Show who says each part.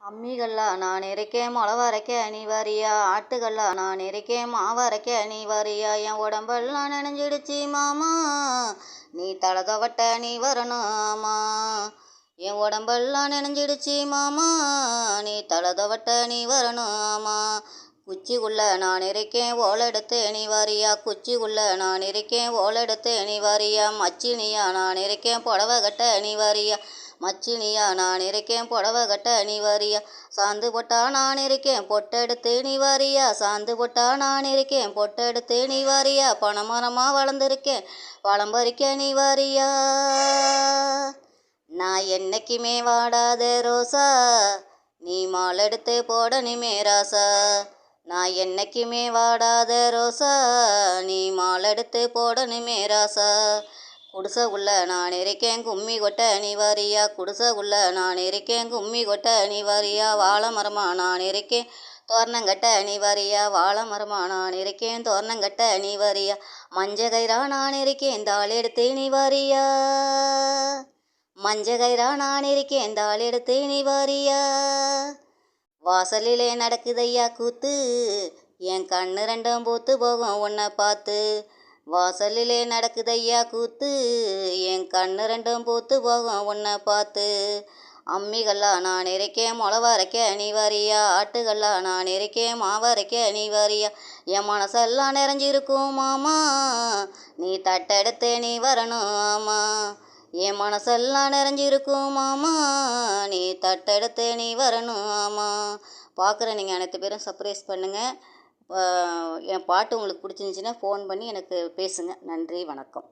Speaker 1: அம்மிகல்லா நான் இருக்கேன் மொளவா அரைக்க நீ வாரியா, ஆட்டுகல்லா நான் இருக்கேன் மாவு அரைக்க நீ வாரியா, என் உடம்பெல்லாம் நனைஞ்சிடுச்சு மாமா நீ தலை துவட்ட நீ வரணும் ஆமா. என் உடம்பெல்லாம் நனைஞ்சிடுச்சு மாமா நீ தலை துவட்ட நீ வரணும் ஆமா. குச்சிக்குள்ள நான் இருக்கேன் ஓலெடுத்து நீ வாரியா, குச்சிக்குள்ள நான் இருக்கேன் ஓலெடுத்து நீ வாரியா, மச்சினியா நான் இருக்கேன் புடவை கட்ட நீ வாரியா, மச்சினியா நான் இருக்கேன் புடவை கட்ட நீ வாரியா, சாந்து போட்டா நான் இருக்கேன் பொட்டெடுத்து நீ வாரியா, சாந்து போட்டா நான் இருக்கேன் பொட்டெடுத்து நீ வாரியா, பணமரமாக வளர்ந்துருக்கேன் பழம் பறிக்க நீ வாரியா. நான் என்னைக்குமே வாடாத ரோசா நீ மாலெடுத்து போடணுமே ராசா, நான் என்னைக்குமே வாடாத ரோசா நீ மாலெடுத்து போடணுமே ராசா. குடிசை உள்ள நான் இருக்கேன் கும்மி கொட்ட நீ வாரியா, குடிசை உள்ள நான் இருக்கேன் கும்மி கொட்ட நீ வாரியா, வாழை மரமா நான் இருக்கேன் தோரணங்கட்ட நீ வாரியா, வாழை மரமா நான் இருக்கேன் தோரணங்கட்ட நீ வாரியா, மஞ்ச கயிறா நான் இருக்கேன் தாள் எடுத்து நீ வாரியா, மஞ்ச கயிறா நான் இருக்கேன் தாள் எடுத்து நீ வாரியா. வாசலிலே நடக்குதையா கூத்து என் கண்ணு ரெண்டும் பூத்து போகும் உன்னை பார்த்து, வாசலிலே நடக்குதையா கூத்து என் கண்ணு ரெண்டும் பூத்து போகும் உன்னை பார்த்து. அம்மிகல்லா நான் இருக்கேன் மொளவா அரைக்க நீ வாரியா, ஆட்டுகல்லா நான் இருக்கேன் மாவு அரைக்க நீ வாரியா, என் மனசெல்லாம் நிறைஞ்சிருக்கும் மாமா நீ தட்டெடுத்து நீ வரணும் ஆமா. என் மனசெல்லாம் நிறைஞ்சிருக்கும் மாமா நீ தட்டெடுத்து நீ வரணும் ஆமா. பார்க்குற நீங்கள் அனைத்து பேரும் சர்ப்ரைஸ் பண்ணுங்கள். என் பாட்டு உங்களுக்கு பிடிச்சிருந்துச்சின்னா ஃபோன் பண்ணி எனக்கு பேசுங்க. நன்றி, வணக்கம்.